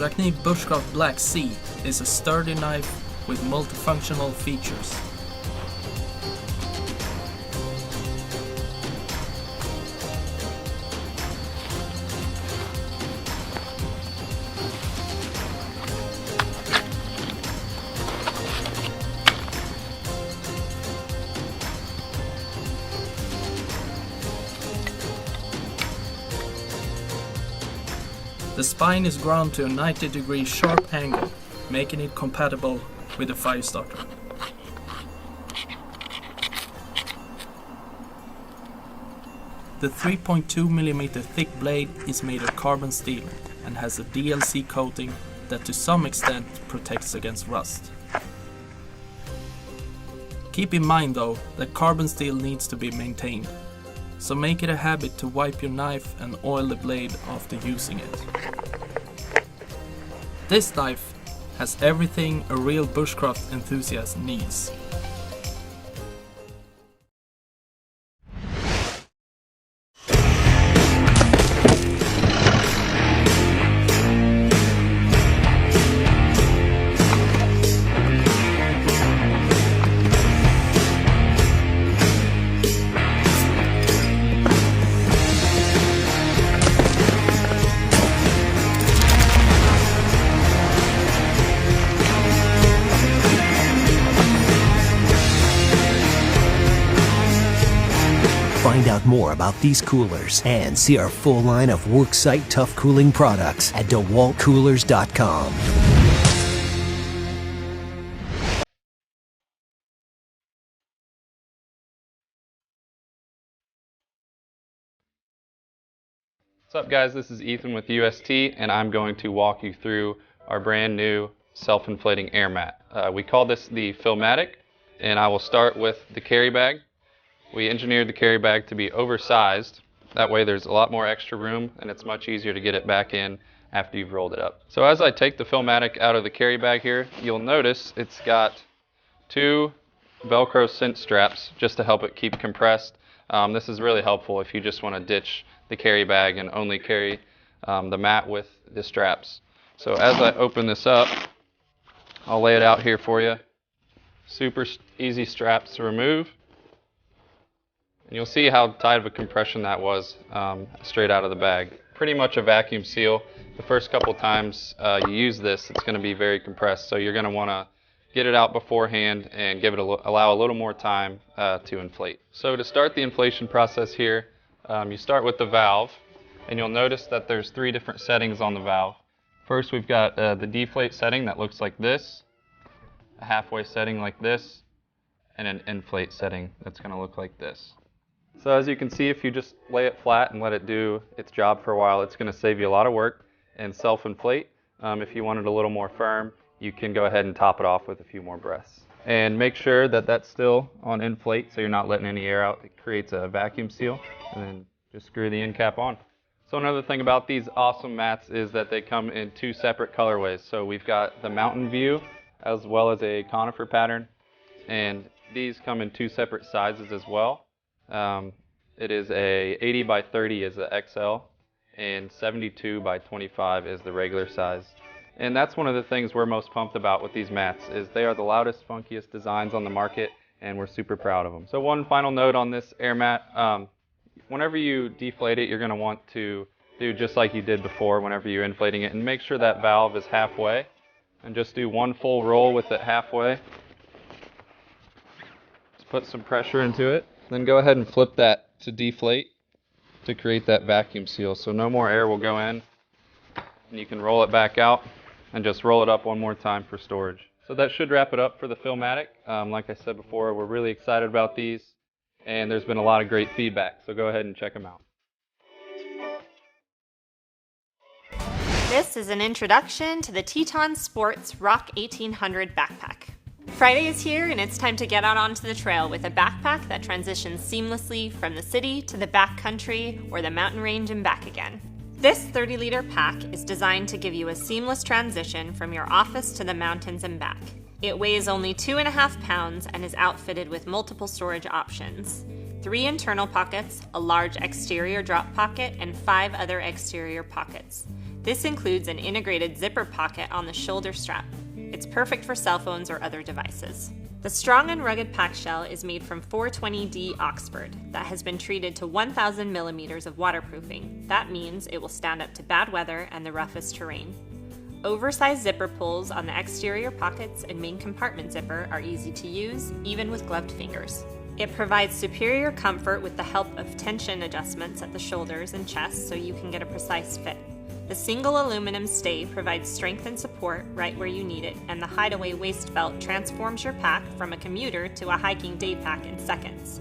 Morakniv Bushcraft Black Sea is a sturdy knife with multifunctional features. The spine is ground to a 90-degree sharp angle, making it compatible with a fire starter. The 3.2mm thick blade is made of carbon steel and has a DLC coating that to some extent protects against rust. Keep in mind though that carbon steel needs to be maintained, so make it a habit to wipe your knife and oil the blade after using it. This knife has everything a real bushcraft enthusiast needs. Find out more about these coolers and see our full line of worksite tough cooling products at DEWALTcoolers.com. What's up guys, this is Ethan with UST and I'm going to walk you through our brand new self-inflating air mat. We call this the fillmatic, and I will start with the carry bag. We engineered the carry bag to be oversized. That way there's a lot more extra room and it's much easier to get it back in after you've rolled it up. So as I take the fillmatic out of the carry bag here, you'll notice it's got two Velcro cinch straps just to help it keep compressed. This is really helpful if you just want to ditch the carry bag and only carry the mat with the straps. So as I open this up, I'll lay it out here for you. Super easy straps to remove. And you'll see how tight of a compression that was straight out of the bag. Pretty much a vacuum seal. The first couple times you use this, it's going to be very compressed, so you're going to want to get it out beforehand and give it allow a little more time to inflate. So to start the inflation process here, you start with the valve, and you'll notice that there's three different settings on the valve. First we've got the deflate setting that looks like this, a halfway setting like this, and an inflate setting that's going to look like this. So as you can see, if you just lay it flat and let it do its job for a while, it's going to save you a lot of work and self-inflate. If you want it a little more firm, you can go ahead and top it off with a few more breaths. And make sure that that's still on inflate so you're not letting any air out. It creates a vacuum seal, and then just screw the end cap on. So another thing about these awesome mats is that they come in two separate colorways. So we've got the mountain view as well as a conifer pattern, and these come in two separate sizes as well. It is a 80 by 30 is the XL, and 72 by 25 is the regular size. And that's one of the things we're most pumped about with these mats, is they are the loudest, funkiest designs on the market, and we're super proud of them. So one final note on this air mat, whenever you deflate it, you're going to want to do just like you did before whenever you're inflating it, and make sure that valve is halfway, and just do one full roll with it halfway. Just put some pressure into it. Then go ahead and flip that to deflate to create that vacuum seal. So no more air will go in, and you can roll it back out and just roll it up one more time for storage. So that should wrap it up for the fillmatic. Like I said before, we're really excited about these, and there's been a lot of great feedback, so go ahead and check them out. This is an introduction to the TETON Sports Rock 1800 backpack. Friday is here, and it's time to get out onto the trail with a backpack that transitions seamlessly from the city to the backcountry or the mountain range and back again. This 30-liter pack is designed to give you a seamless transition from your office to the mountains and back. It weighs only 2.5 pounds and is outfitted with multiple storage options. 3 internal pockets, a large exterior drop pocket, and 5 other exterior pockets. This includes an integrated zipper pocket on the shoulder strap. It's perfect for cell phones or other devices. The strong and rugged pack shell is made from 420D Oxford that has been treated to 1,000 millimeters of waterproofing. That means it will stand up to bad weather and the roughest terrain. Oversized zipper pulls on the exterior pockets and main compartment zipper are easy to use, even with gloved fingers. It provides superior comfort with the help of tension adjustments at the shoulders and chest so you can get a precise fit. The single aluminum stay provides strength and support right where you need it, and the hideaway waist belt transforms your pack from a commuter to a hiking day pack in seconds.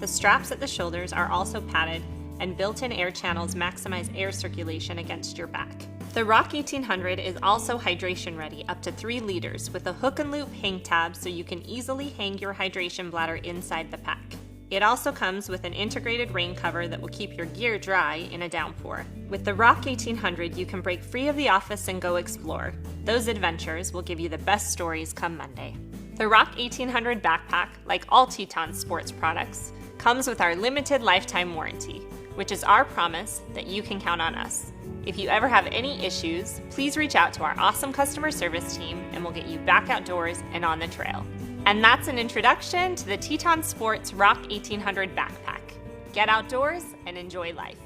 The straps at the shoulders are also padded, and built-in air channels maximize air circulation against your back. The ROK 1800 is also hydration ready up to 3 liters with a hook and loop hang tab so you can easily hang your hydration bladder inside the pack. It also comes with an integrated rain cover that will keep your gear dry in a downpour. With the ROK 1800, you can break free of the office and go explore. Those adventures will give you the best stories come Monday. The ROK 1800 backpack, like all TETON sports products, comes with our limited lifetime warranty, which is our promise that you can count on us. If you ever have any issues, please reach out to our awesome customer service team and we'll get you back outdoors and on the trail. And that's an introduction to the TETON Sports ROK 1800 backpack. Get outdoors and enjoy life.